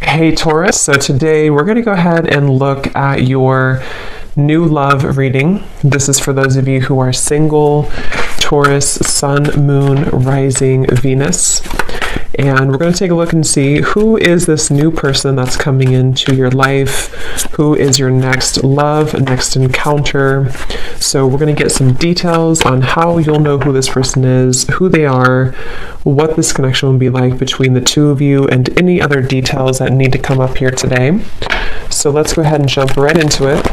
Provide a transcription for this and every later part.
Hey Taurus, so today we're going to go ahead and look at your new love reading. This is for those of you who are single, Taurus, Sun, Moon, Rising, Venus. And we're going to take a look and see who is this new person that's coming into your life, who is your next love, next encounter. So we're going to get some details on how you'll know who this person is, who they are, what this connection will be like between the two of you, and any other details that need to come up here today. So let's go ahead and jump right into it.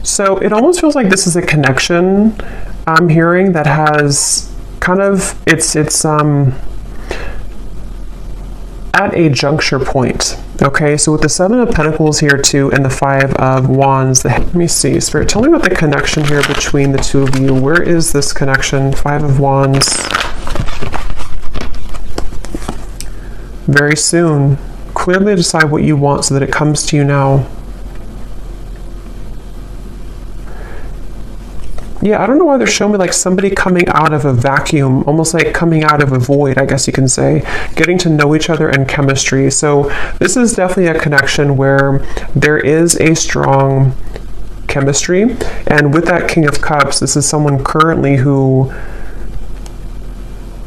So it almost feels like this is a connection I'm hearing that has kind of, it's at a juncture point. Okay, so with the Seven of Pentacles here too, and the Five of Wands, let me see, Spirit, tell me about the connection here between the two of you. Where is this connection? Five of Wands. Very soon. Clearly decide what you want so that it comes to you now. Yeah, I don't know why they're showing me like somebody coming out of a vacuum, almost like coming out of a void, I guess you can say, getting to know each other and chemistry. So this is definitely a connection where there is a strong chemistry. And with that King of Cups, this is someone currently who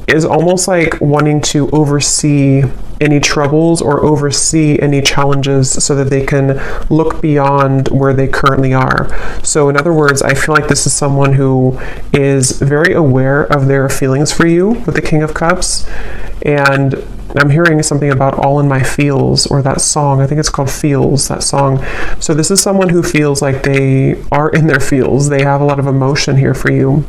is almost like wanting to oversee any troubles or oversee any challenges so that they can look beyond where they currently are. So in other words, I feel like this is someone who is very aware of their feelings for you with the King of Cups. And I'm hearing something about All in My Feels, or that song. I think it's called Feels, that song. So this is someone who feels like they are in their feels. They have a lot of emotion here for you.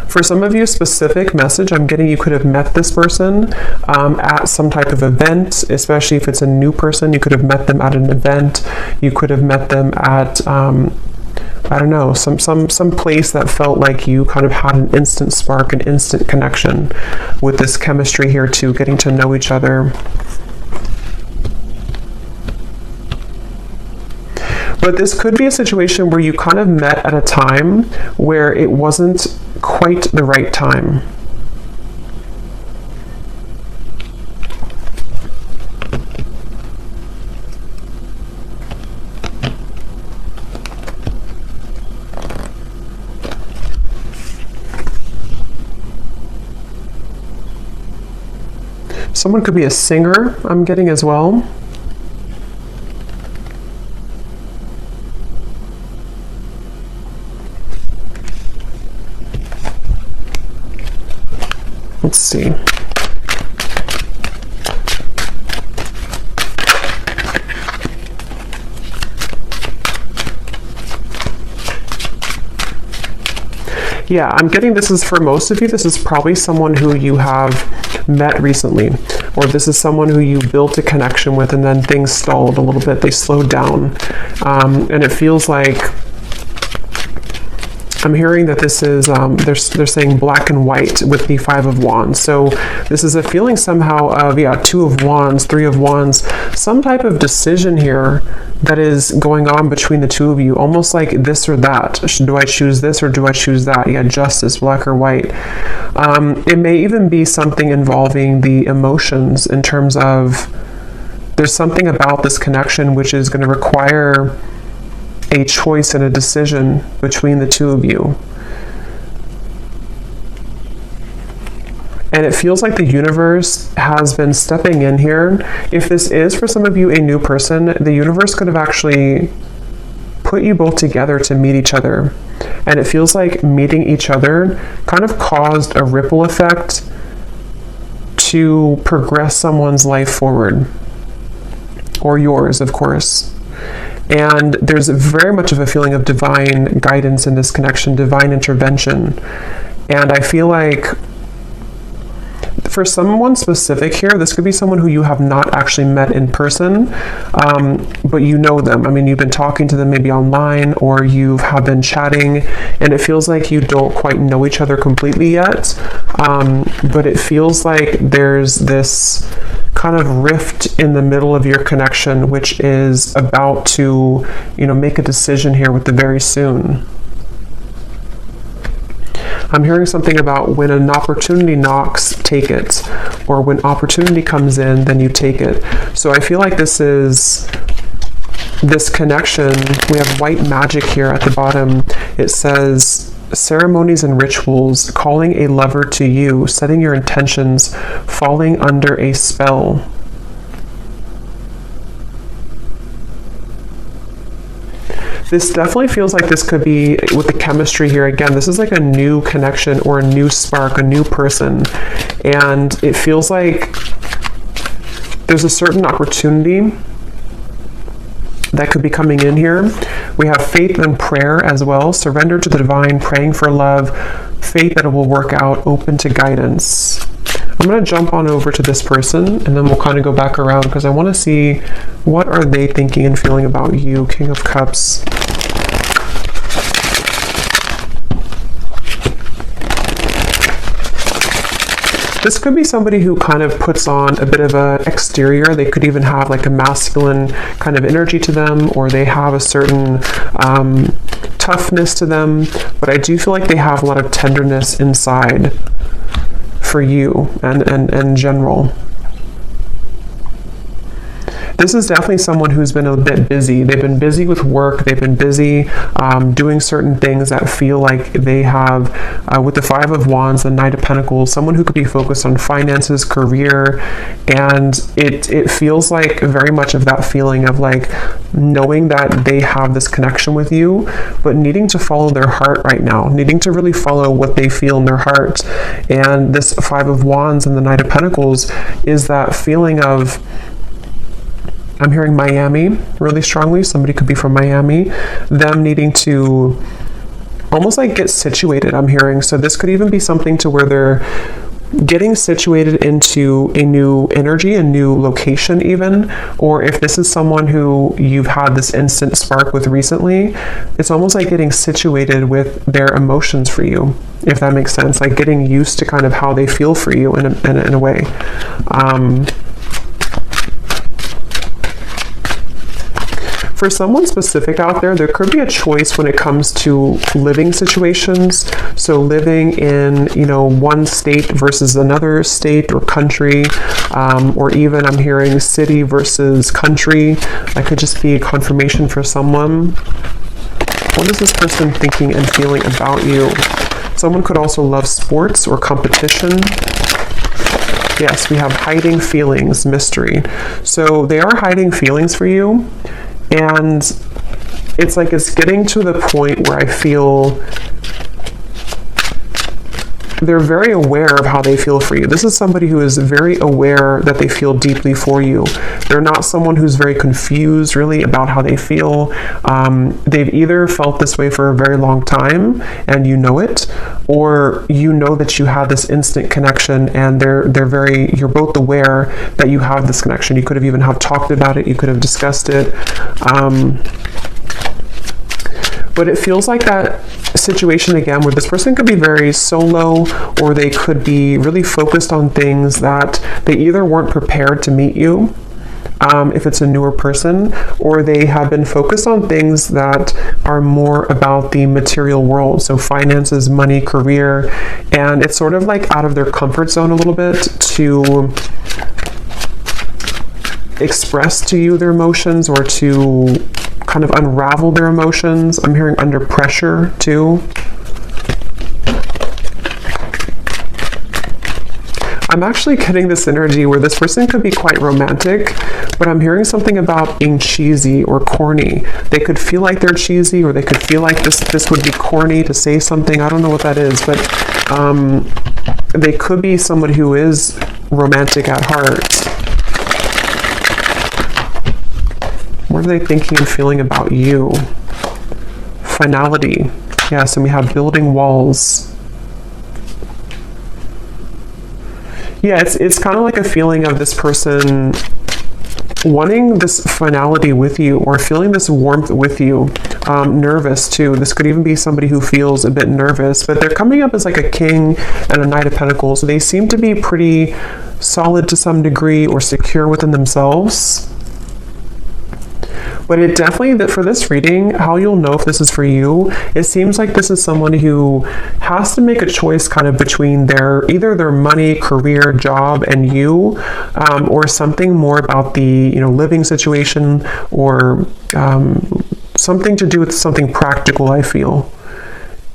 For some of you, a specific message I'm getting, you could have met this person at some type of event, especially if it's a new person. You could have met them at an event. You could have met them at, I don't know, some place that felt like you kind of had an instant spark, an instant connection with this chemistry here too, getting to know each other. But this could be a situation where you kind of met at a time where it wasn't quite the right time. Someone could be a singer, I'm getting as well. Let's see. Yeah, I'm getting this is for most of you, this is probably someone who you have met recently, or this is someone who you built a connection with and then things stalled a little bit, they slowed down. And it feels like I'm hearing that this is, they're saying black and white with the Five of Wands. So this is a feeling somehow of, yeah, Two of Wands, Three of Wands, some type of decision here that is going on between the two of you, almost like this or that. Do I choose this or do I choose that? Yeah, justice, black or white. It may even be something involving the emotions in terms of there's something about this connection which is going to require a choice and a decision between the two of you. And it feels like the universe has been stepping in here. If this is for some of you a new person, the universe could have actually put you both together to meet each other. And it feels like meeting each other kind of caused a ripple effect to progress someone's life forward. Or yours, of course. And there's very much of a feeling of divine guidance in this connection, divine intervention. And I feel like for someone specific here, this could be someone who you have not actually met in person, but you know them. I mean, you've been talking to them maybe online, or you have been chatting, and it feels like you don't quite know each other completely yet. But it feels like there's this kind of rift in the middle of your connection, which is about to, make a decision here with the very soon. I'm hearing something about when an opportunity knocks, take it. Or when opportunity comes in, then you take it. So I feel like this is this connection. We have white magic here at the bottom. It says ceremonies and rituals, calling a lover to you, setting your intentions, falling under a spell. This definitely feels like this could be, with the chemistry here, again, this is like a new connection or a new spark, a new person. And it feels like there's a certain opportunity that could be coming in here. We have faith and prayer as well. Surrender to the divine, praying for love, faith that it will work out, open to guidance. I'm going to jump on over to this person, and then we'll kind of go back around because I want to see what are they thinking and feeling about you. King of Cups. This could be somebody who kind of puts on a bit of a exterior. They could even have like a masculine kind of energy to them, or they have a certain toughness to them. But I do feel like they have a lot of tenderness inside for you and in general. This is definitely someone who's been a bit busy. They've been busy with work. They've been busy doing certain things that feel like they have, with the Five of Wands, the Knight of Pentacles, someone who could be focused on finances, career, and it feels like very much of that feeling of like knowing that they have this connection with you, but needing to follow their heart right now, needing to really follow what they feel in their heart. And this Five of Wands and the Knight of Pentacles is that feeling of, I'm hearing Miami really strongly. Somebody could be from Miami. Them needing to almost like get situated, I'm hearing. So this could even be something to where they're getting situated into a new energy, a new location even. Or if this is someone who you've had this instant spark with recently, it's almost like getting situated with their emotions for you, if that makes sense. Like getting used to kind of how they feel for you in a way. For someone specific out there, there could be a choice when it comes to living situations. So living in, one state versus another state or country, or even I'm hearing city versus country. That could just be a confirmation for someone. What is this person thinking and feeling about you? Someone could also love sports or competition. Yes, we have hiding feelings, mystery. So they are hiding feelings for you. And it's like it's getting to the point where I feel they're very aware of how they feel for you. This is somebody who is very aware that they feel deeply for you. They're not someone who's very confused really about how they feel. They've either felt this way for a very long time and you know it, or you know that you have this instant connection and you're both aware that you have this connection. You could have even talked about it. You could have discussed it. But it feels like that situation again where this person could be very solo, or they could be really focused on things that they either weren't prepared to meet you, if it's a newer person, or they have been focused on things that are more about the material world. So finances, money, career, and it's sort of like out of their comfort zone a little bit to express to you their emotions or to kind of unravel their emotions. I'm hearing under pressure too. I'm actually getting this energy where this person could be quite romantic, but I'm hearing something about being cheesy or corny. They could feel like they're cheesy, or they could feel like this would be corny to say something. I don't know what that is, but they could be somebody who is romantic at heart. What are they thinking and feeling about you? Finality. Yes, and we have building walls. Yeah, it's kind of like a feeling of this person wanting this finality with you, or feeling this warmth with you. Nervous too. This could even be somebody who feels a bit nervous, but they're coming up as like a king and a Knight of Pentacles. So they seem to be pretty solid to some degree, or secure within themselves. But it definitely, that for this reading, how you'll know if this is for you, it seems like this is someone who has to make a choice kind of between either their money, career, job, and you, or something more about the, living situation, or something to do with something practical, I feel.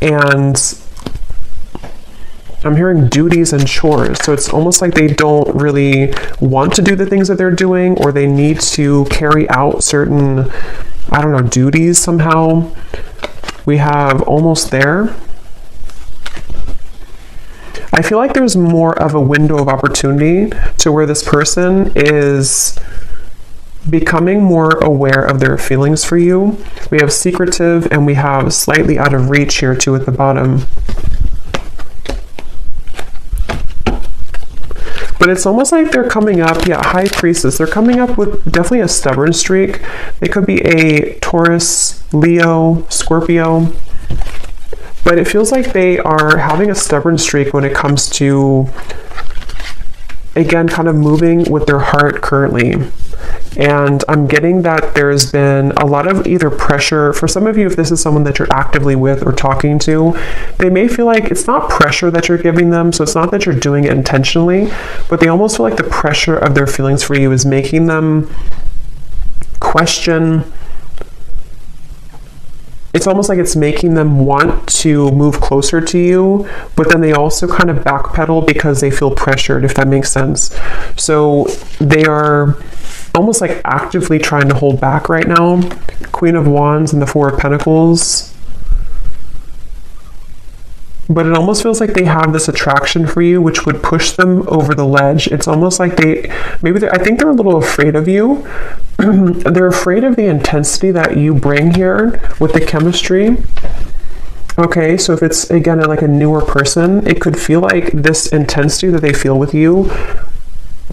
And I'm hearing duties and chores. So it's almost like they don't really want to do the things that they're doing, or they need to carry out certain, duties somehow. We have almost there. I feel like there's more of a window of opportunity to where this person is becoming more aware of their feelings for you. We have secretive, and we have slightly out of reach here too at the bottom. But it's almost like they're coming up, High Priestess. They're coming up with definitely a stubborn streak. They could be a Taurus, Leo, Scorpio. But it feels like they are having a stubborn streak when it comes to, again, kind of moving with their heart currently. And I'm getting that there's been a lot of either pressure. For some of you, if this is someone that you're actively with or talking to, they may feel like it's not pressure that you're giving them. So it's not that you're doing it intentionally, but they almost feel like the pressure of their feelings for you is making them question. It's almost like it's making them want to move closer to you, but then they also kind of backpedal because they feel pressured, if that makes sense. So they are almost like actively trying to hold back right now. Queen of Wands and the Four of Pentacles. But it almost feels like they have this attraction for you, which would push them over the ledge. It's almost like I think they're a little afraid of you. They're afraid of the intensity that you bring here with the chemistry. Okay, so if it's, again, like a newer person, it could feel like this intensity that they feel with you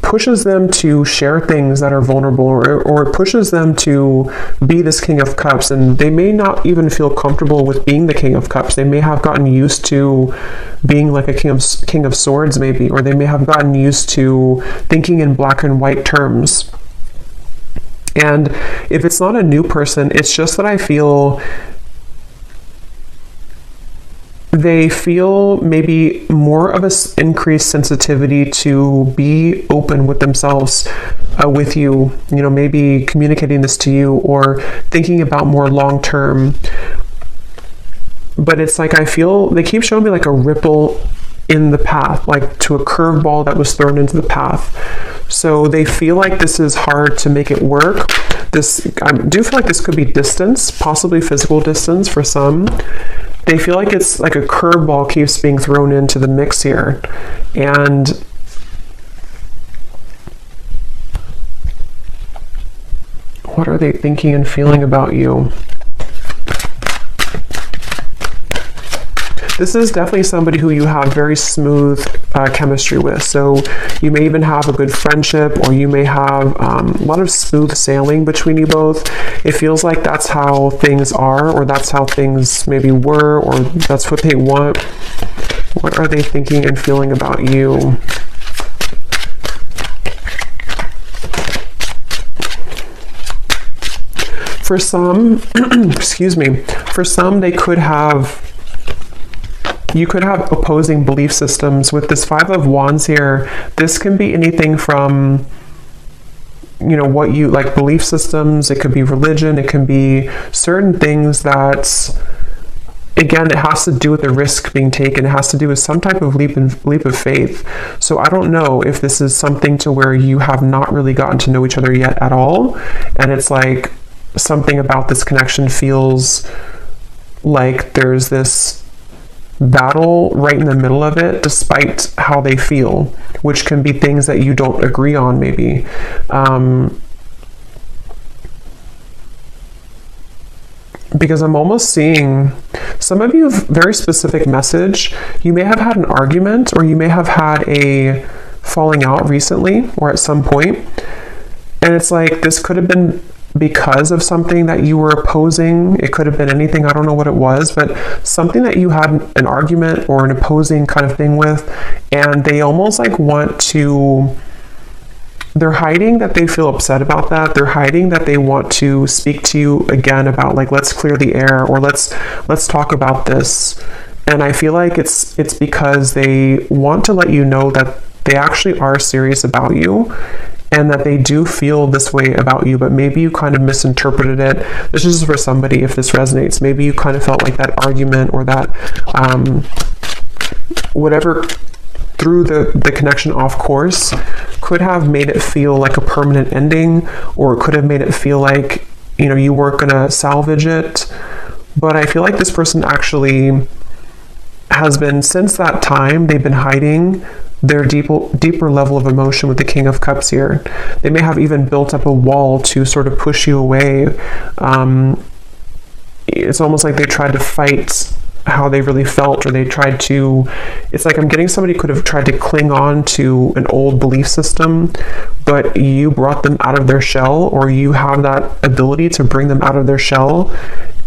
pushes them to share things that are vulnerable, or pushes them to be this King of Cups, and they may not even feel comfortable with being the King of Cups. They may have gotten used to being like a King of Swords maybe, or they may have gotten used to thinking in black and white terms. And if it's not a new person, it's just that I feel they feel maybe more of an increased sensitivity to be open with themselves, with you, maybe communicating this to you or thinking about more long term. But it's like I feel they keep showing me like a ripple in the path, like to a curveball that was thrown into the path. So they feel like this is hard to make it work. I do feel like this could be distance, possibly physical distance for some. They feel like it's like a curveball keeps being thrown into the mix here. And what are they thinking and feeling about you? This is definitely somebody who you have very smooth chemistry with. So you may even have a good friendship, or you may have a lot of smooth sailing between you both. It feels like that's how things are, or that's how things maybe were, or that's what they want. What are they thinking and feeling about you? For some, excuse me, for some you could have opposing belief systems. With this Five of Wands here, this can be anything from, what you like, belief systems. It could be religion. It can be certain things that, again, it has to do with the risk being taken. It has to do with some type of leap of faith. So I don't know if this is something to where you have not really gotten to know each other yet at all. And it's like something about this connection feels like there's this battle right in the middle of it, despite how they feel, which can be things that you don't agree on maybe. Because I'm almost seeing some of you have very specific message. You may have had an argument, or you may have had a falling out recently or at some point. And it's like this could have been because of something that you were opposing. It could have been anything, I don't know what it was, but something that you had an argument or an opposing kind of thing with, and they almost like want to they're hiding that they feel upset about that. They're hiding that they want to speak to you again about, like, let's clear the air, or let's talk about this. And I feel like it's because they want to let you know that they actually are serious about you, and that they do feel this way about you, but maybe you kind of misinterpreted it. This is for somebody, if this resonates. Maybe you kind of felt like that argument, or that whatever threw the connection off course could have made it feel like a permanent ending, or it could have made it feel like, you know, you weren't gonna salvage it. But I feel like this person actually has been, since that time, they've been hiding their deeper level of emotion with the King of Cups here. They may have even built up a wall to sort of push you away. It's almost like they tried to fight how they really felt, or they tried to, it's like I'm getting somebody could have tried to cling on to an old belief system, but you brought them out of their shell, or you have that ability to bring them out of their shell.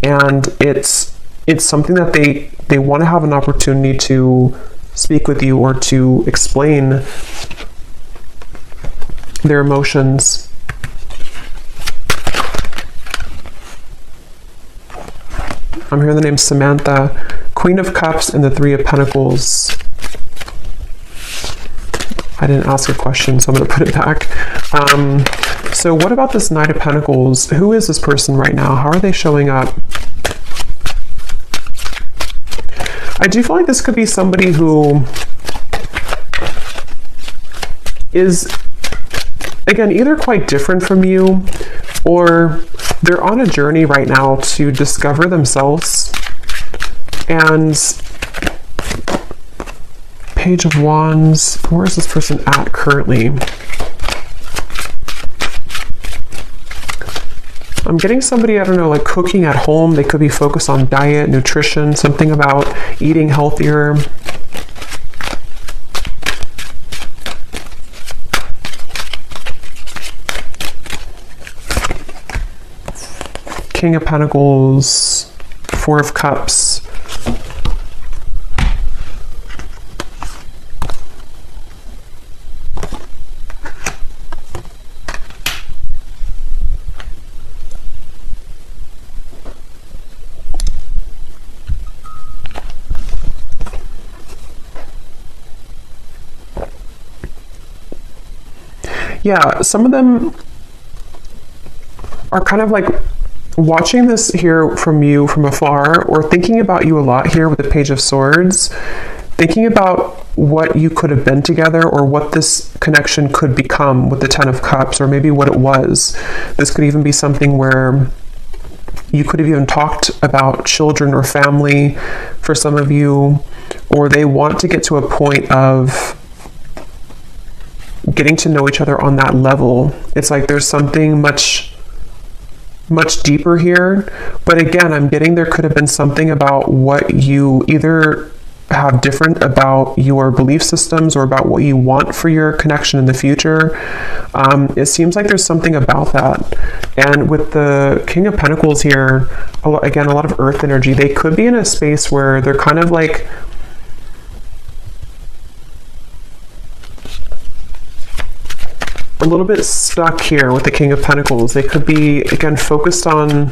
And it's something that they want to have an opportunity to speak with you, or to explain their emotions. I'm hearing the name Samantha, Queen of Cups, and the Three of Pentacles. I didn't ask a question, so I'm going to put it back. So what about this Knight of Pentacles? Who is this person right now? How are they showing up? I do feel like this could be somebody who is, again, either quite different from you, or they're on a journey right now to discover themselves. And Page of Wands, where is this person at currently? I'm getting somebody, I don't know, like cooking at home. They could be focused on diet, nutrition, something about eating healthier. King of Pentacles, Four of Cups. Yeah, some of them are kind of like watching this here from you from afar, or thinking about you a lot here with the Page of Swords, thinking about what you could have been together, or what this connection could become with the Ten of Cups, or maybe what it was. This could even be something where you could have even talked about children or family for some of you, or they want to get to a point of getting to know each other on that level. It's like there's something much deeper here. But again, I'm getting there could have been something about what you either have different about your belief systems, or about what you want for your connection in the future. It seems like there's something about that. And with the King of Pentacles here, again, a lot of earth energy. They could be in a space where they're kind of like a little bit stuck here with the King of Pentacles. They could be, again, focused on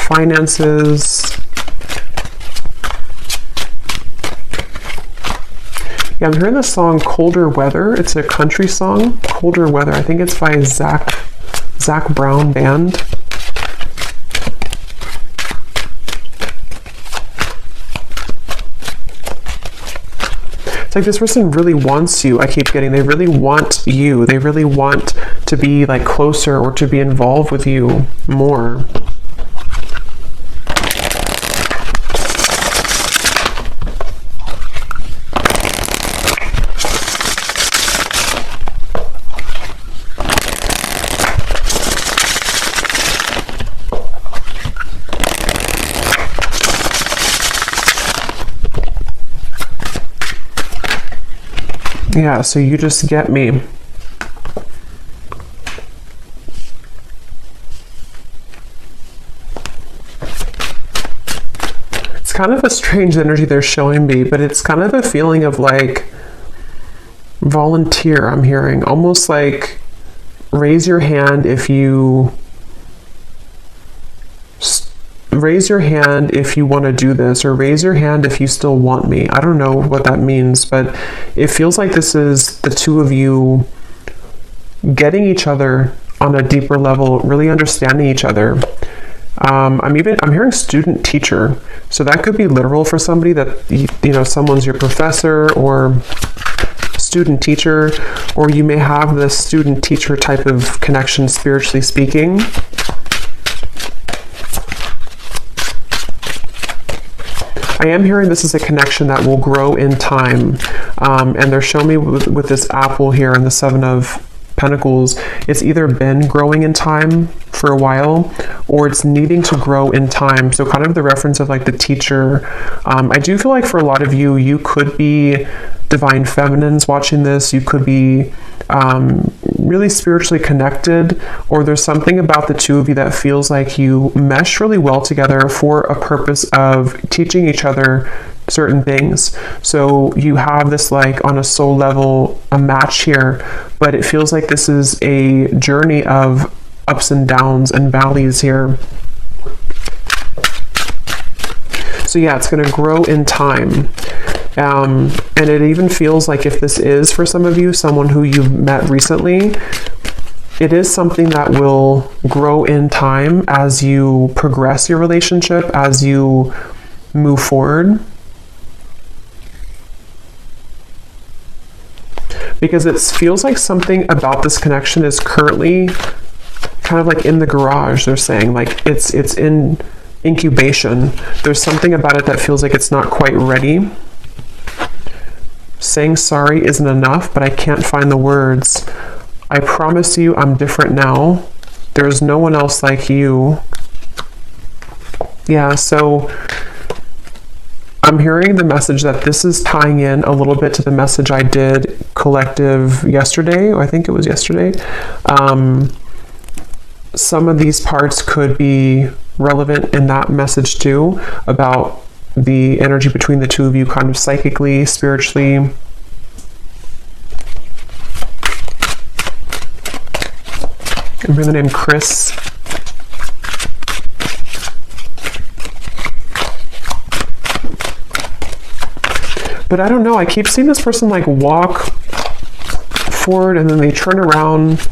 finances. Yeah, I'm hearing the song Colder Weather. It's a country song, Colder Weather. I think it's by Zach Brown Band. It's like this person really wants you. I keep getting, they really want you. They really want to be like closer, or to be involved with you more. Yeah, so you just get me. It's kind of a strange energy they're showing me, but it's kind of a feeling of like volunteer, I'm hearing. Almost like raise your hand if you want to do this, or raise your hand if you still want me. I don't know what that means, but it feels like this is the two of you getting each other on a deeper level, really understanding each other. I'm hearing student teacher, so that could be literal for somebody, that someone's your professor or student teacher, or you may have this student teacher type of connection, spiritually speaking. I am hearing this is a connection that will grow in time, and they're showing me with this apple here and the Seven of Pentacles, it's either been growing in time for a while, or it's needing to grow in time. So kind of the reference of like the teacher. I do feel like for a lot of you, you could be divine feminines watching this. You could be really spiritually connected, or there's something about the two of you that feels like you mesh really well together for a purpose of teaching each other certain things. So you have this, like, on a soul level, a match here, but it feels like this is a journey of ups and downs and valleys here. So yeah, it's going to grow in time. And it even feels like, if this is for some of you, someone who you've met recently, it is something that will grow in time as you progress your relationship, as you move forward. Because it feels like something about this connection is currently kind of like in the garage. They're saying, like, it's in incubation. There's something about it that feels like it's not quite ready. Saying sorry isn't enough, but I can't find the words. I promise you I'm different now. There's no one else like you. Yeah, so I'm hearing the message that this is tying in a little bit to the message I did collective yesterday, or I think it was yesterday. Some of these parts could be relevant in that message too, about the energy between the two of you, kind of psychically, spiritually. Remember the name Chris? But I don't know, I keep seeing this person like walk forward and then they turn around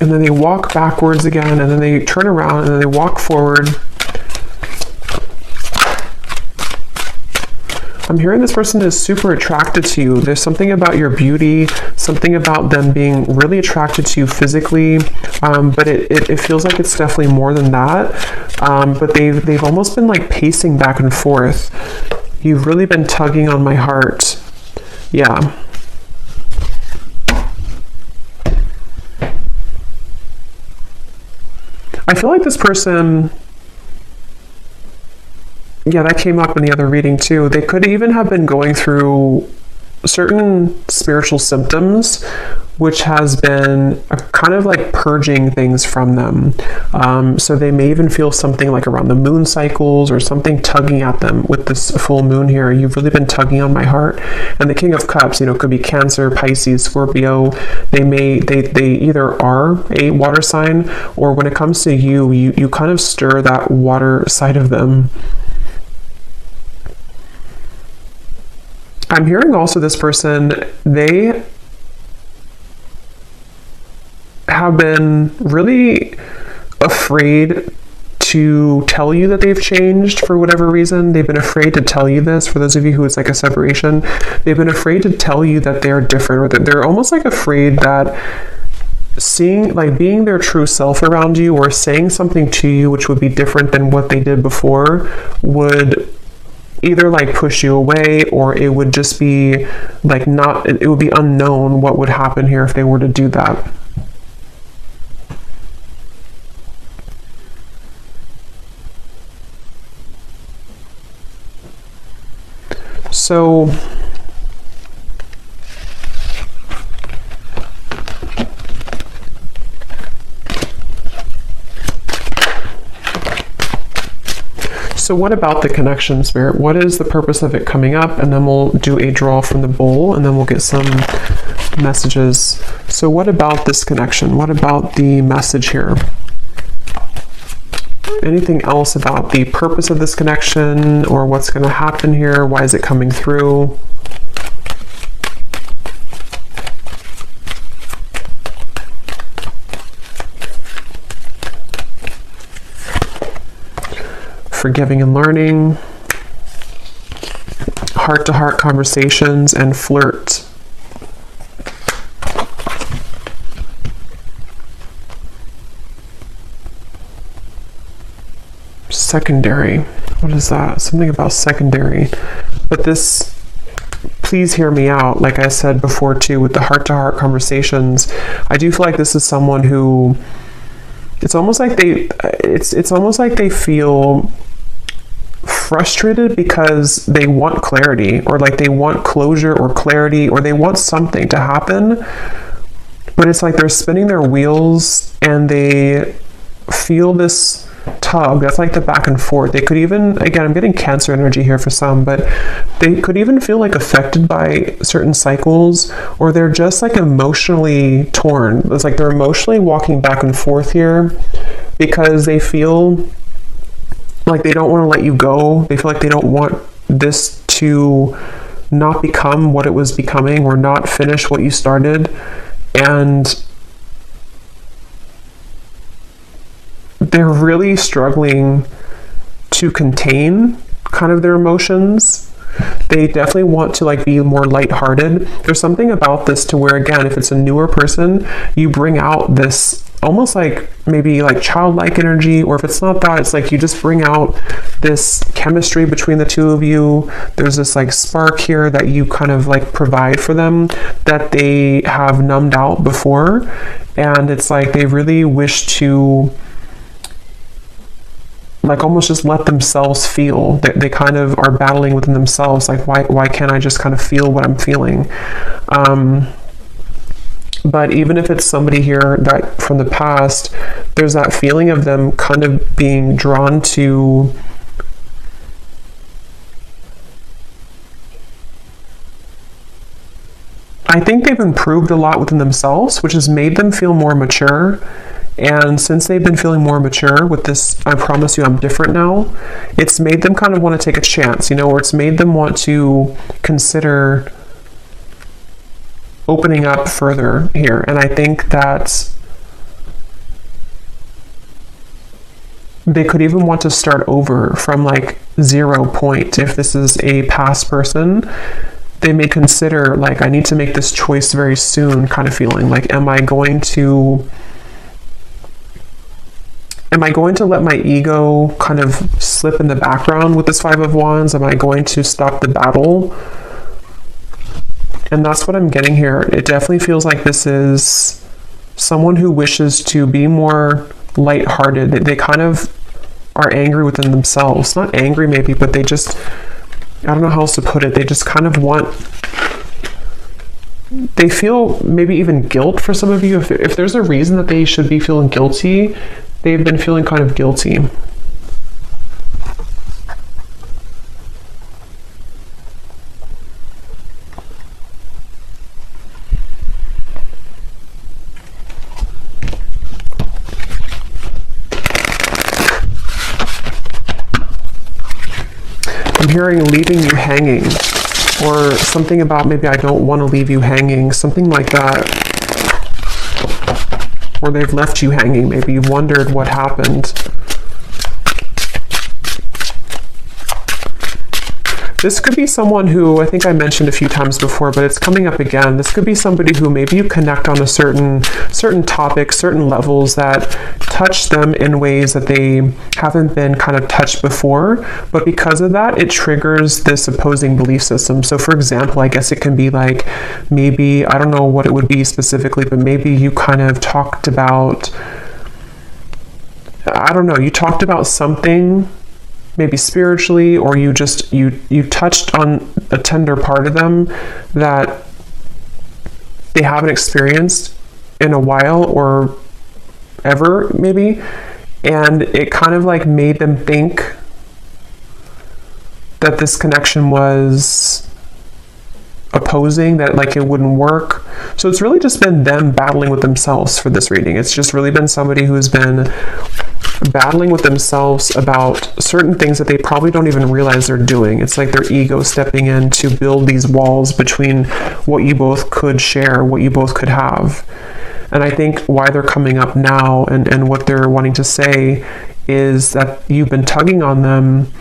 and then they walk backwards again and then they turn around and then they walk forward. I'm hearing this person is super attracted to you. There's something about your beauty, something about them being really attracted to you physically, but it feels like it's definitely more than that. But they've almost been like pacing back and forth. You've really been tugging on my heart. Yeah. I feel like this person, yeah, that came up in the other reading too. They could even have been going through certain spiritual symptoms, which has been kind of like purging things from them. So they may even feel something like around the moon cycles or something tugging at them with this full moon here. You've really been tugging on my heart. And the King of Cups, could be Cancer, Pisces, Scorpio. They either are a water sign, or when it comes to you kind of stir that water side of them. I'm hearing also this person, they have been really afraid to tell you that they've changed for whatever reason. They've been afraid to tell you this. For those of you who it's like a separation, they've been afraid to tell you that they're different, or that they're almost like afraid that being their true self around you, or saying something to you which would be different than what they did before, would either like push you away, or it would just be like it would be unknown what would happen here if they were to do that. So what about the connection, Spirit? What is the purpose of it coming up? And then we'll do a draw from the bowl, and then we'll get some messages. So what about this connection? What about the message here? Anything else about the purpose of this connection or what's going to happen here? Why is it coming through? Forgiving and learning, heart-to-heart conversations, and flirt. Secondary. What is that? Something about secondary. But this, please hear me out. Like I said before too, with the heart-to-heart conversations, I do feel like this is someone who, it's almost like they feel frustrated because they want clarity, or like they want closure or clarity, or they want something to happen, but it's like they're spinning their wheels and they feel this tug. That's like the back and forth. They could even, again, I'm getting Cancer energy here for some, but they could even feel like affected by certain cycles, or they're just like emotionally torn. It's like they're emotionally walking back and forth here because they feel like they don't want to let you go. They feel like they don't want this to not become what it was becoming, or not finish what you started. And they're really struggling to contain kind of their emotions. They definitely want to like be more lighthearted. There's something about this to where, again, if it's a newer person, you bring out this almost like maybe like childlike energy, or if it's not that, it's like you just bring out this chemistry between the two of you. There's this like spark here that you kind of like provide for them that they have numbed out before, and it's like they really wish to like almost just let themselves feel. They kind of are battling within themselves, like why can't I just kind of feel what I'm feeling? But even if it's somebody here that from the past, there's that feeling of them kind of being drawn to I think they've improved a lot within themselves, which has made them feel more mature. And since they've been feeling more mature with this, I promise you I'm different now, it's made them kind of want to take a chance, you know, or it's made them want to consider opening up further here. And I think that they could even want to start over from like 0 point. If this is a past person, they may consider like, I need to make this choice very soon kind of feeling. Like, am I going to let my ego kind of slip in the background with this Five of Wands? Am I going to stop the battle? And that's what I'm getting here. It definitely feels like this is someone who wishes to be more lighthearted. They kind of are angry within themselves. Not angry maybe, but they just, I don't know how else to put it. They just kind of want, they feel maybe even guilt for some of you. If there's a reason that they should be feeling guilty, they've been feeling kind of guilty. I'm hearing leaving you hanging, or something about maybe I don't want to leave you hanging, something like that. Or they've left you hanging, maybe you've wondered what happened. This could be someone who, I think I mentioned a few times before, but it's coming up again. This could be somebody who maybe you connect on a certain topic, certain levels that touch them in ways that they haven't been kind of touched before. But because of that, it triggers this opposing belief system. So for example, I guess it can be like, maybe, I don't know what it would be specifically, but maybe you kind of talked about, I don't know, you talked about something maybe spiritually, or you just you touched on a tender part of them that they haven't experienced in a while or ever maybe, and it kind of like made them think that this connection was opposing, that like it wouldn't work. So it's really just been them battling with themselves for this reading. It's just really been somebody who's been battling with themselves about certain things that they probably don't even realize they're doing. It's like their ego stepping in to build these walls between what you both could share, what you both could have. And I think why they're coming up now and what they're wanting to say is that you've been tugging on them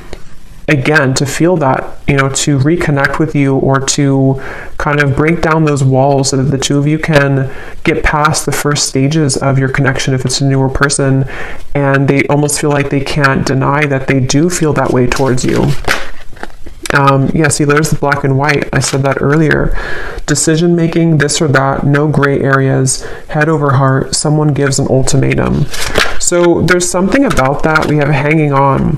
again to feel that, you know, to reconnect with you, or to kind of break down those walls so that the two of you can get past the first stages of your connection if it's a newer person, and they almost feel like they can't deny that they do feel that way towards you. Yeah, see, there's the black and white. I said that earlier. Decision making, this or that, no gray areas, head over heart, someone gives an ultimatum. So there's something about that. We have hanging on,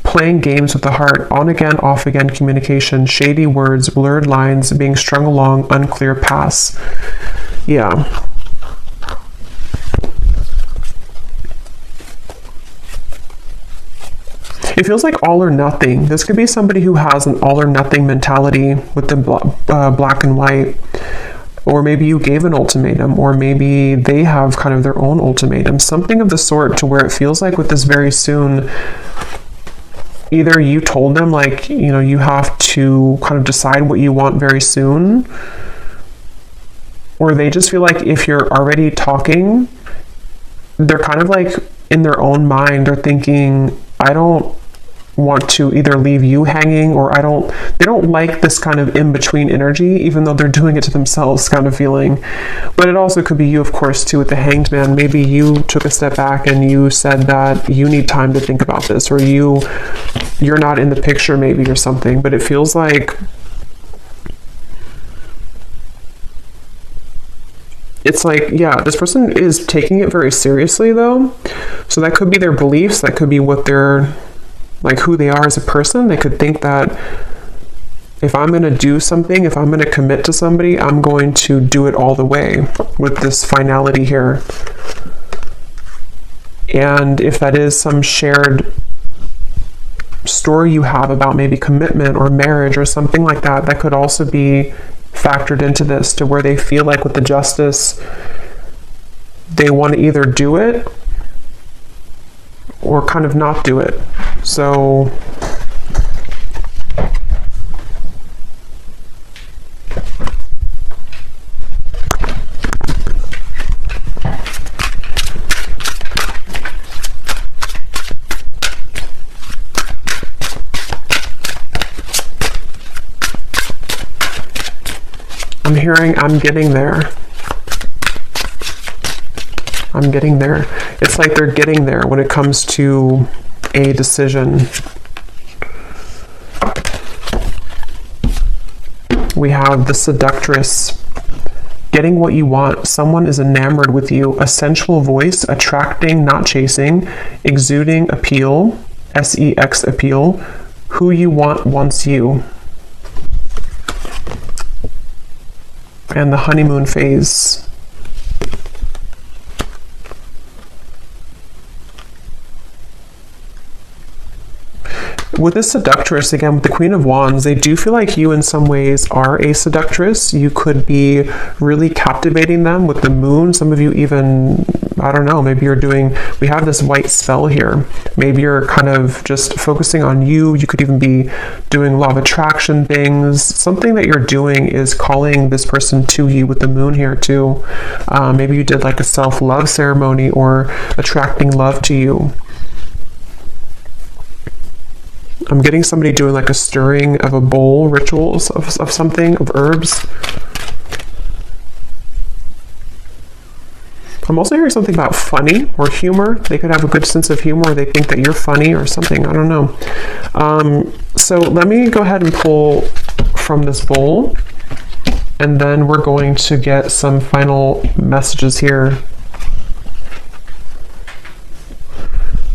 playing games with the heart, on again, off again communication, shady words, blurred lines, being strung along, unclear paths. Yeah. It feels like all or nothing. This could be somebody who has an all or nothing mentality with the black and white. Or maybe you gave an ultimatum, or maybe they have kind of their own ultimatum. Something of the sort, to where it feels like with this very soon, either you told them like, you know, you have to kind of decide what you want very soon, or they just feel like if you're already talking, they're kind of like in their own mind, they're thinking, I don't want to either leave you hanging, or they don't like this kind of in-between energy, even though they're doing it to themselves kind of feeling. But it also could be you, of course, too, with the Hanged Man. Maybe you took a step back and you said that you need time to think about this, or you're not in the picture maybe, or something. But it feels like it's like, yeah, this person is taking it very seriously though. So that could be their beliefs, that could be what they're like, who they are as a person. They could think that if I'm going to do something, if I'm going to commit to somebody, I'm going to do it all the way with this finality here. And if that is some shared story you have about maybe commitment or marriage or something like that, that could also be factored into this, to where they feel like with the Justice, they want to either do it or kind of not do it. So I'm hearing, I'm getting there. I'm getting there. It's like they're getting there when it comes to a decision. We have the Seductress. Getting what you want. Someone is enamored with you. A sensual voice, attracting, not chasing, exuding appeal, sex appeal. Who you want wants you. And the honeymoon phase. With this Seductress, again, with the Queen of Wands, they do feel like you in some ways are a seductress. You could be really captivating them with the moon. Some of you even, I don't know, maybe you're doing, we have this white spell here. Maybe you're kind of just focusing on you. You could even be doing law of attraction things. Something that you're doing is calling this person to you with the moon here too. Maybe you did like a self-love ceremony, or attracting love to you. I'm getting somebody doing like a stirring of a bowl, rituals of something, of herbs. I'm also hearing something about funny or humor. They could have a good sense of humor, or they think that you're funny or something. I don't know. So let me go ahead and pull from this bowl, and then we're going to get some final messages here.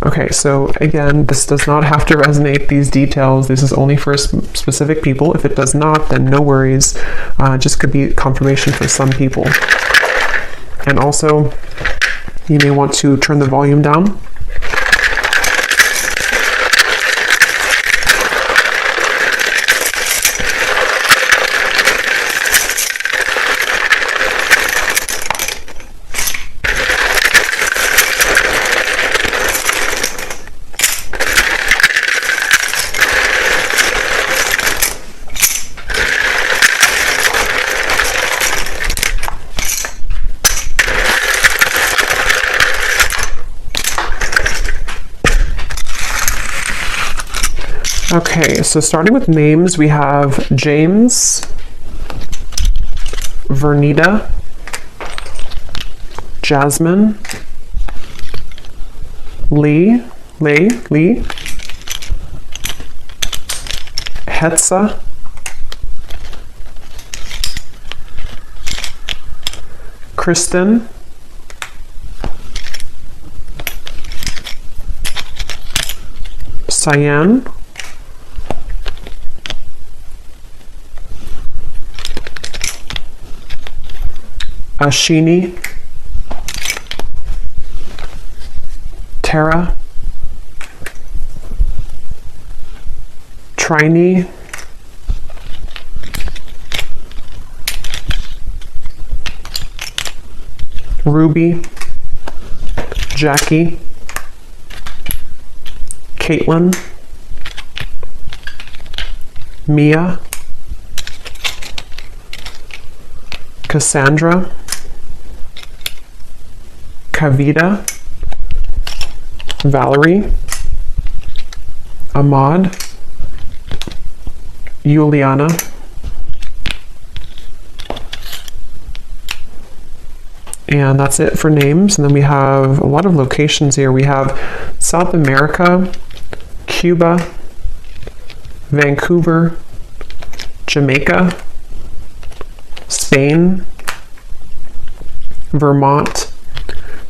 Okay, so again, this does not have to resonate, these details. This is only for specific people. If it does not, then no worries. Just could be confirmation for some people. And also, you may want to turn the volume down. Okay, so starting with names, we have James, Vernita, Jasmine, Lee, Hetza, Kristen, Cyan, Ashini, Tara, Trini, Ruby, Jackie, Caitlin, Mia, Cassandra, Kavita, Valerie, Ahmad, Juliana, and that's it for names. And then we have a lot of locations here. We have South America, Cuba, Vancouver, Jamaica, Spain, Vermont,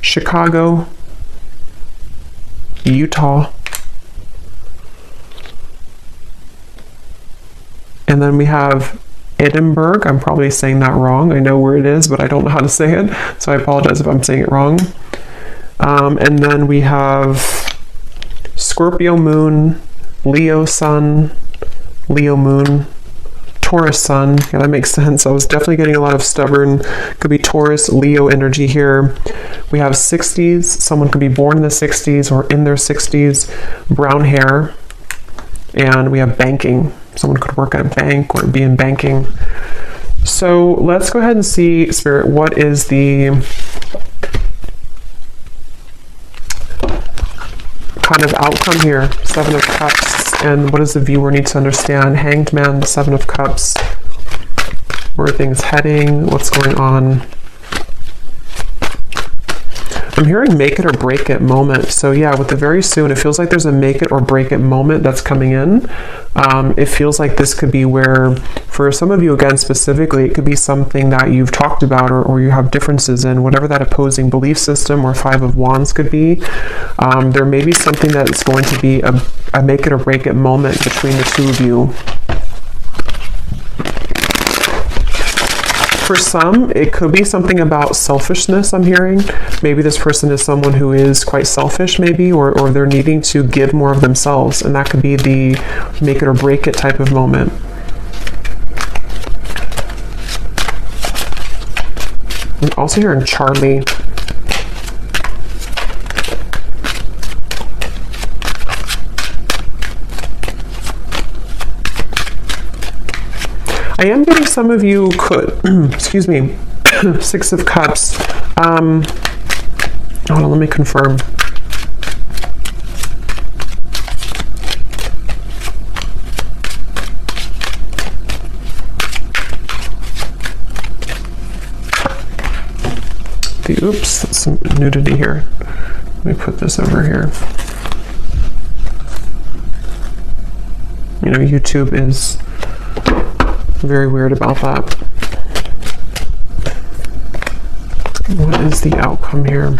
Chicago, Utah, and then we have Edinburgh. I'm probably saying that wrong. I know where it is, but I don't know how to say it, so I apologize if I'm saying it wrong. And then we have Scorpio moon, Leo sun, Leo moon, Taurus sun. Yeah, that makes sense. I was definitely getting a lot of stubborn, could be Taurus, Leo energy here. We have 60s. Someone could be born in the 60s or in their 60s, brown hair. And we have banking. Someone could work at a bank or be in banking. So let's go ahead and see, Spirit, what is the kind of outcome here? Seven of Cups. And what does the viewer need to understand? Hanged Man, the Seven of Cups. Where are things heading? What's going on? I'm hearing make it or break it moment. So yeah, with the very soon, it feels like there's a make it or break it moment that's coming in. It feels like this could be where, for some of you, again, specifically, it could be something that you've talked about or you have differences in, whatever that opposing belief system or Five of Wands could be. There may be something that is going to be a make it or break it moment between the two of you. For some, it could be something about selfishness, I'm hearing. Maybe this person is someone who is quite selfish, maybe, or they're needing to give more of themselves, and that could be the make it or break it type of moment. I'm also hearing Charlie. I am getting some of you could, excuse me, Six of Cups. Hold on, let me confirm. Oops, that's some nudity here. Let me put this over here. You know, YouTube is very weird about that. What is the outcome here?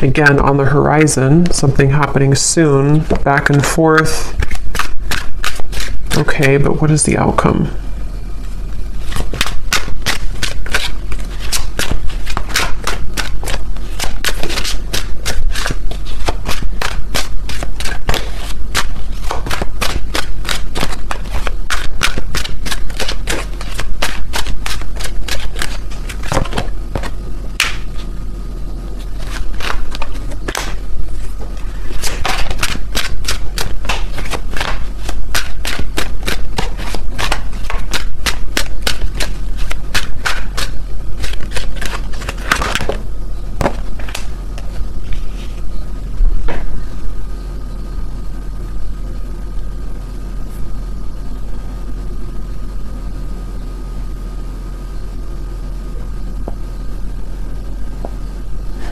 Again, on the horizon, something happening soon, back and forth. Okay, but what is the outcome?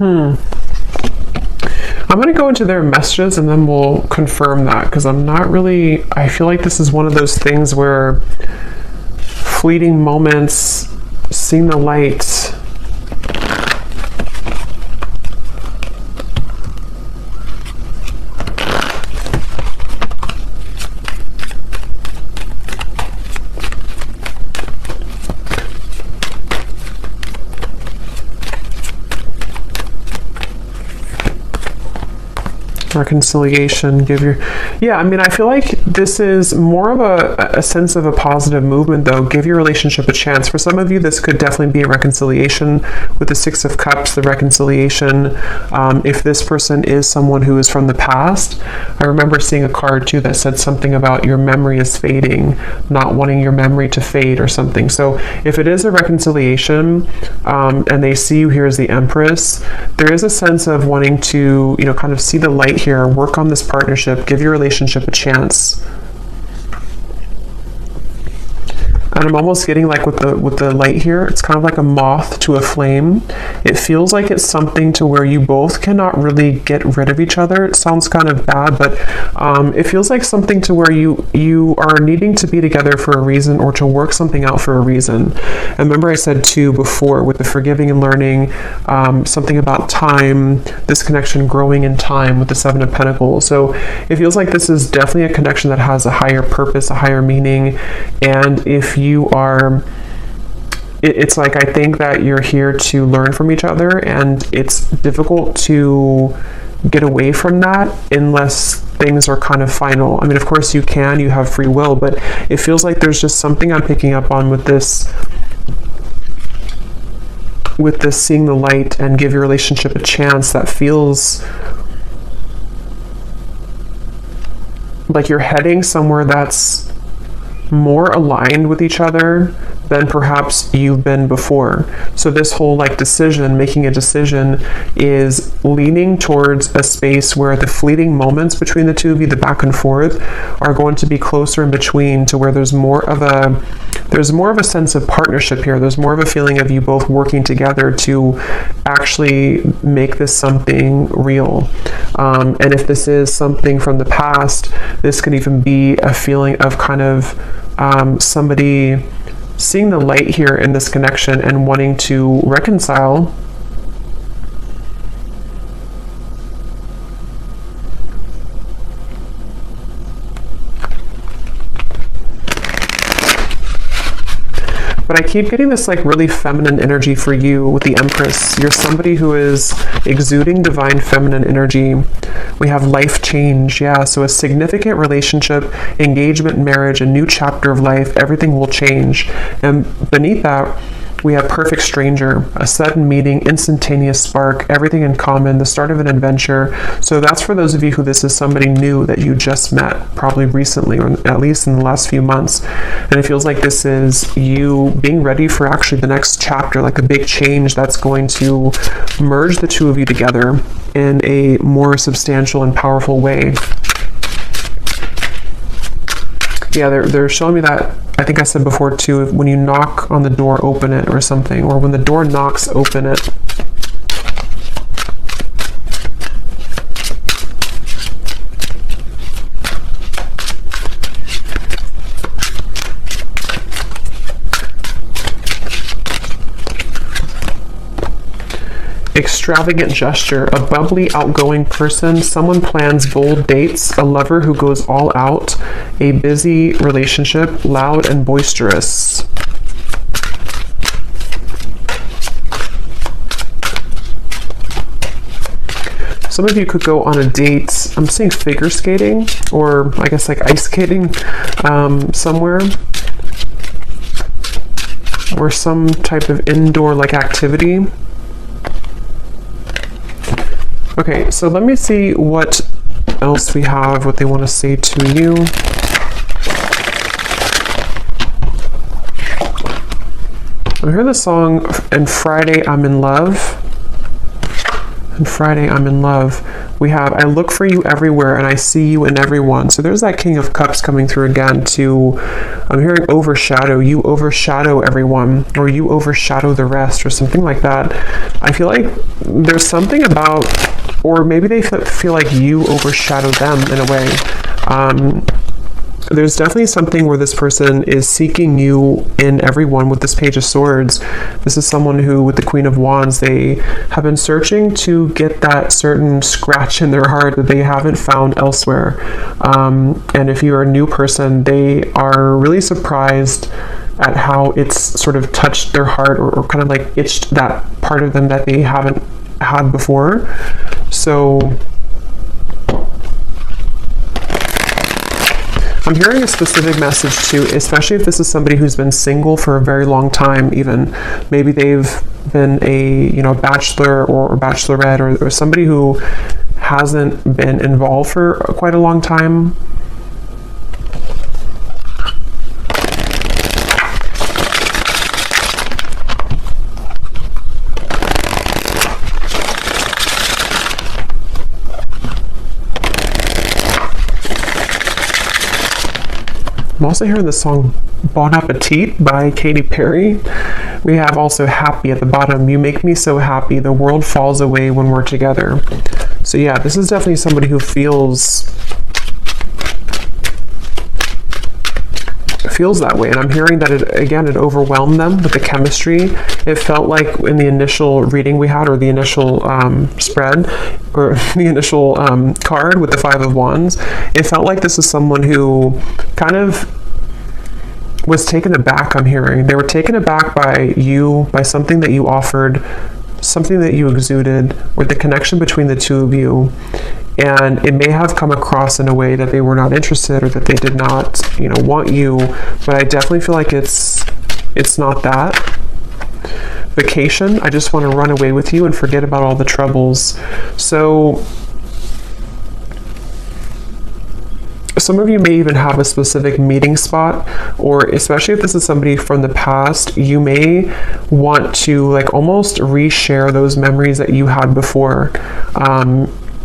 I'm going to go into their messages and then we'll confirm that, because I'm not really, I feel like this is one of those things where fleeting moments, seeing the light. Reconciliation, I mean, I feel like this is more of a sense of a positive movement, though. Give your relationship a chance. For some of you, this could definitely be a reconciliation with the Six of Cups, the reconciliation. If this person is someone who is from the past, I remember seeing a card too that said something about your memory is fading, not wanting your memory to fade or something. So if it is a reconciliation, and they see you here as the Empress, there is a sense of wanting to, kind of see the light here, work on this partnership, give your relationship a chance. And I'm almost getting like with the light here, it's kind of like a moth to a flame. It feels like it's something to where you both cannot really get rid of each other. It sounds kind of bad, but it feels like something to where you are needing to be together for a reason, or to work something out for a reason. And remember I said too before with the forgiving and learning, something about time, this connection growing in time with the Seven of Pentacles. So it feels like this is definitely a connection that has a higher purpose, a higher meaning. And if you are, it's like, I think that you're here to learn from each other, and it's difficult to get away from that unless things are kind of final. I mean, of course you have free will, but it feels like there's just something I'm picking up on with this seeing the light and give your relationship a chance, that feels like you're heading somewhere that's more aligned with each other than perhaps you've been before. So this whole making a decision is leaning towards a space where the fleeting moments between the two of you, the back and forth, are going to be closer in between, to where there's more of a sense of partnership here. There's more of a feeling of you both working together to actually make this something real. And if this is something from the past, this could even be a feeling of kind of somebody seeing the light here in this connection and wanting to reconcile. But I keep getting this really feminine energy for you with the Empress. You're somebody who is exuding divine feminine energy. We have life change, so a significant relationship, engagement, marriage, a new chapter of life, everything will change. And beneath that, we have perfect stranger, a sudden meeting, instantaneous spark, everything in common, the start of an adventure. So that's for those of you who this is somebody new that you just met, probably recently, or at least in the last few months. And it feels like this is you being ready for actually the next chapter, like a big change that's going to merge the two of you together in a more substantial and powerful way. Yeah, they're showing me that, I think I said before too, when you knock on the door, open it, or something, or when the door knocks, open it. Extravagant gesture, a bubbly, outgoing person, someone plans bold dates, a lover who goes all out, a busy relationship, loud and boisterous. Some of you could go on a date, I'm seeing figure skating, or I guess ice skating somewhere, or some type of indoor activity. Okay, so let me see what else we have, what they want to say to you. I heard the song, "And Friday I'm in Love." And Friday I'm in love. We have, I look for you everywhere and I see you in everyone. So there's that King of Cups coming through again to, I'm hearing overshadow. You overshadow everyone, or you overshadow the rest, or something like that. I feel like there's something about, or maybe they feel like you overshadow them in a way. There's definitely something where this person is seeking you in everyone with this Page of Swords. This is someone who, with the Queen of Wands, they have been searching to get that certain scratch in their heart that they haven't found elsewhere. And if you're a new person, they are really surprised at how it's sort of touched their heart, or kind of like itched that part of them that they haven't had before. So I'm hearing a specific message too, especially if this is somebody who's been single for a very long time. Even maybe they've been a bachelor or bachelorette, or somebody who hasn't been involved for quite a long time. I'm also hearing the song Bon Appetit by Katy Perry. We have also Happy at the bottom. You make me so happy. The world falls away when we're together. So yeah, this is definitely somebody who feels that way. And I'm hearing that it overwhelmed them with the chemistry. It felt like in the initial reading we had, or the initial spread, or the initial card with the Five of Wands, it felt like this is someone who kind of was taken aback. I'm hearing they were taken aback by you, by something that you offered, something that you exuded, or the connection between the two of you. And it may have come across in a way that they were not interested, or that they did not, want you. But I definitely feel like it's not that. Vacation, I just want to run away with you and forget about all the troubles. So some of you may even have a specific meeting spot, or especially if this is somebody from the past, you may want to like almost reshare those memories that you had before.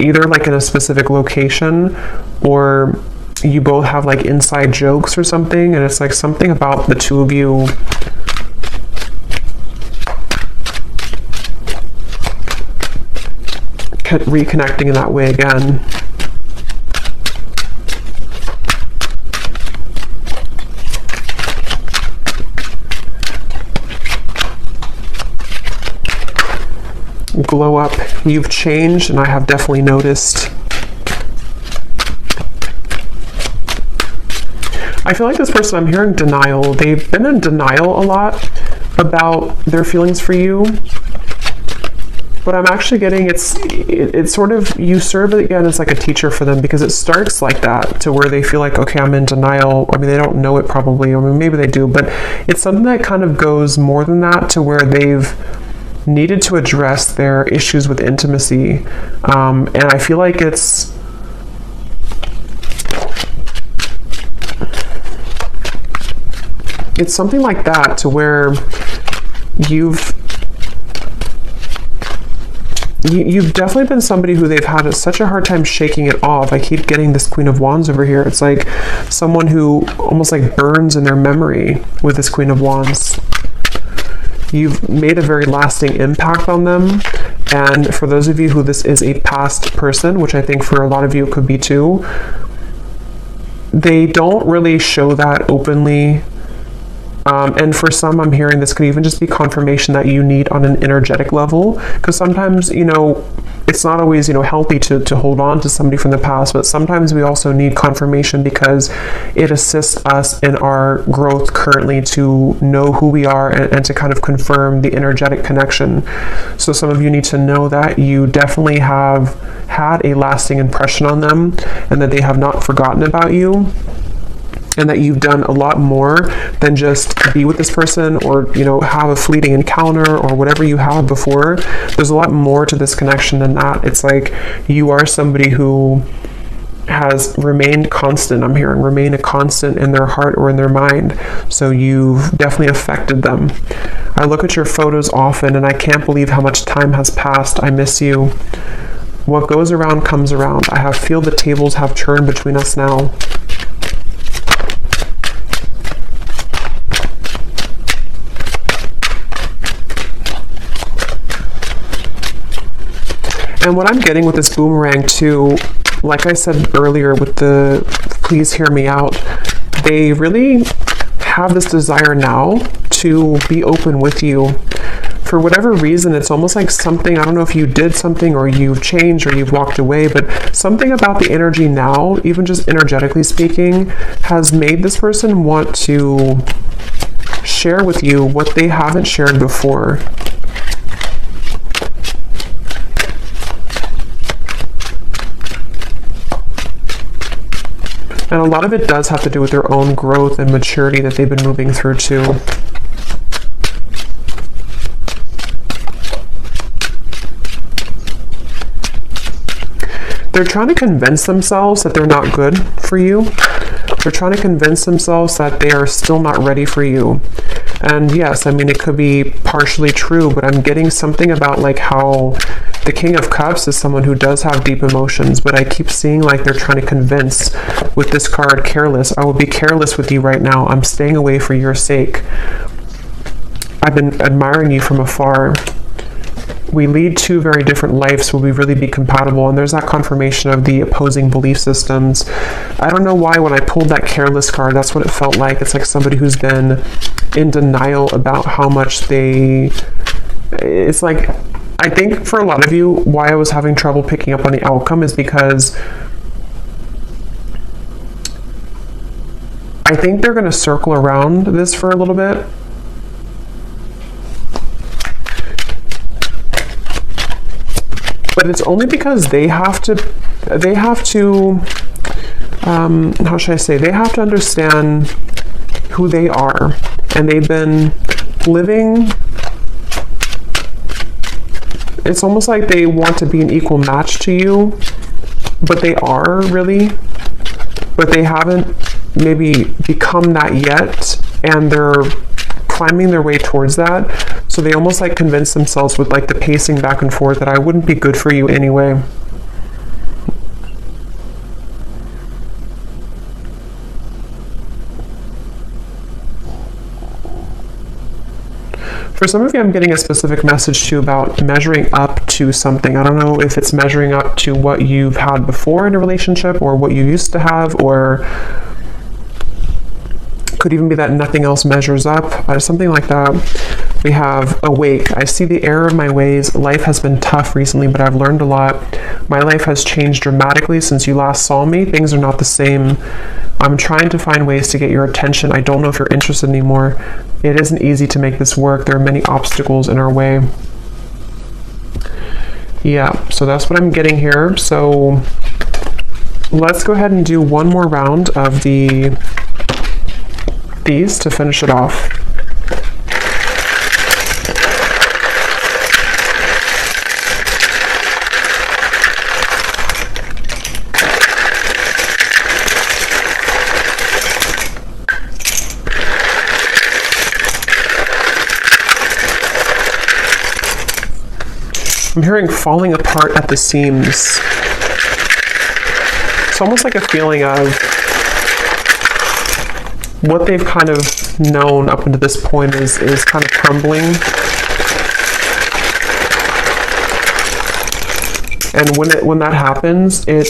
Either like in a specific location, or you both have like inside jokes or something, and it's like something about the two of you reconnecting in that way again. Glow up. You've changed, and I have definitely noticed. I feel like this person, I'm hearing denial. They've been in denial a lot about their feelings for you. But I'm actually getting it's sort of, you serve it again as like a teacher for them, because it starts like that, to where they feel like, okay, I'm in denial. I mean, they don't know it probably, I mean, maybe they do, but it's something that kind of goes more than that, to where they've needed to address their issues with intimacy. And I feel like it's something like that, to where you've definitely been somebody who they've had such a hard time shaking it off. I keep getting this Queen of Wands over here. It's like someone who almost like burns in their memory with this Queen of Wands. You've made a very lasting impact on them. And for those of you who this is a past person, which I think for a lot of you it could be too, they don't really show that openly. And for some, I'm hearing this could even just be confirmation that you need on an energetic level, because sometimes, it's not always, healthy to hold on to somebody from the past, but sometimes we also need confirmation, because it assists us in our growth currently to know who we are, and to kind of confirm the energetic connection. So some of you need to know that you definitely have had a lasting impression on them, and that they have not forgotten about you. And that you've done a lot more than just be with this person, or have a fleeting encounter, or whatever you had before. There's a lot more to this connection than that. It's like you are somebody who has remained constant. I'm hearing remain a constant in their heart or in their mind. So you've definitely affected them. I look at your photos often, and I can't believe how much time has passed. I miss you. What goes around comes around. I feel the tables have turned between us now. And what I'm getting with this boomerang too, like I said earlier with the please hear me out, they really have this desire now to be open with you. For whatever reason, it's almost like something, I don't know if you did something or you've changed or you've walked away, but something about the energy now, even just energetically speaking, has made this person want to share with you what they haven't shared before. And a lot of it does have to do with their own growth and maturity that they've been moving through too. They're trying to convince themselves that they're not good for you. They're trying to convince themselves that they are still not ready for you. And yes, I mean, it could be partially true, but I'm getting something about like how the King of Cups is someone who does have deep emotions, but I keep seeing like they're trying to convince with this card, careless. I will be careless with you right now. I'm staying away for your sake. I've been admiring you from afar. We lead two very different lives. Will we really be compatible? And there's that confirmation of the opposing belief systems. I don't know why when I pulled that careless card, that's what it felt like. It's like somebody who's been in denial about how much it's like, I think for a lot of you, why I was having trouble picking up on the outcome is because I think they're going to circle around this for a little bit. But it's only because they have to, how should I say, they have to understand who they are. And they've been living, it's almost like they want to be an equal match to you, but they are really, but they haven't maybe become that yet, and they're climbing their way towards that. So they almost like convince themselves with like the pacing back and forth that I wouldn't be good for you anyway. For some of you, I'm getting a specific message too about measuring up to something. I don't know if it's measuring up to what you've had before in a relationship or what you used to have, or could even be that nothing else measures up, something like that. We have awake. I see the error of my ways. Life has been tough recently, but I've learned a lot. My life has changed dramatically since you last saw me. Things are not the same. I'm trying to find ways to get your attention. I don't know if you're interested anymore. It isn't easy to make this work. There are many obstacles in our way. Yeah, so that's what I'm getting here. So let's go ahead and do one more round of these to finish it off. I'm hearing falling apart at the seams. It's almost like a feeling of what they've kind of known up until this point is kind of crumbling. And when that happens, it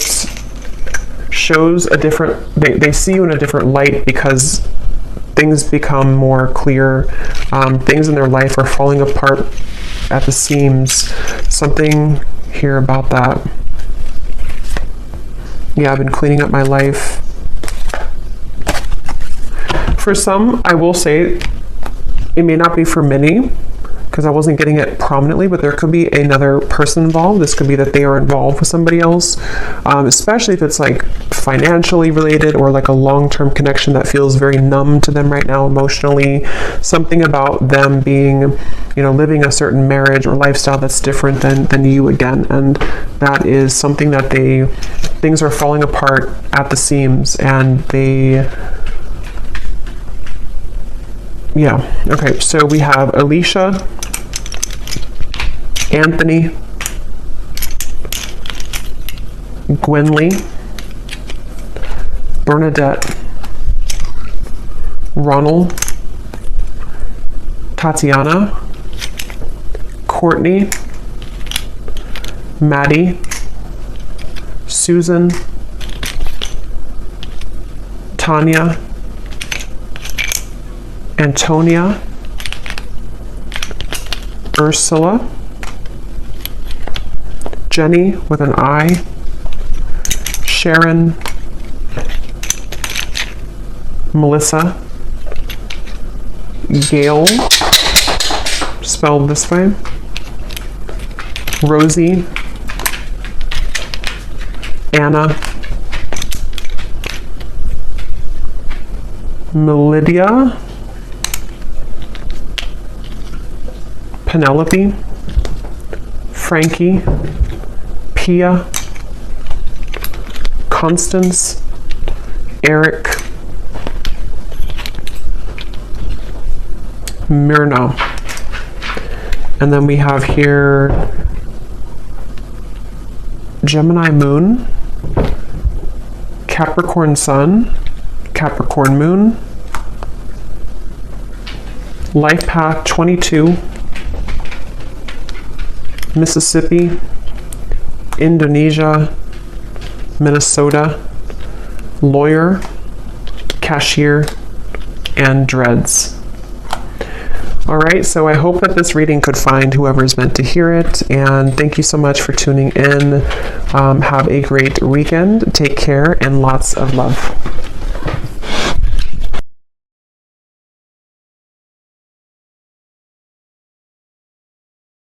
shows a different, they see you in a different light because things become more clear. Things in their life are falling apart at the seams. Something here about that. Yeah, I've been cleaning up my life. For some, I will say, it may not be for many, because I wasn't getting it prominently, but there could be another person involved. This could be that they are involved with somebody else, especially if it's like financially related or like a long-term connection that feels very numb to them right now emotionally. Something about them being, living a certain marriage or lifestyle that's different than you again. And that is something that things are falling apart at the seams, and yeah. Okay, so we have Alicia, Anthony, Gwynly, Bernadette, Ronald, Tatiana, Courtney, Maddie, Susan, Tanya, Antonia, Ursula, Jenny with an I, Sharon, Melissa, Gail, spelled this way, Rosie, Anna, Melidia, Penelope, Frankie, Pia, Constance, Eric, Myrna. And then we have here Gemini Moon, Capricorn Sun, Capricorn Moon, Life Path 22, Mississippi, Indonesia, Minnesota, Lawyer, Cashier, and Dreads. All right, so I hope that this reading could find whoever is meant to hear it, and thank you so much for tuning in. Have a great weekend. Take care, and lots of love.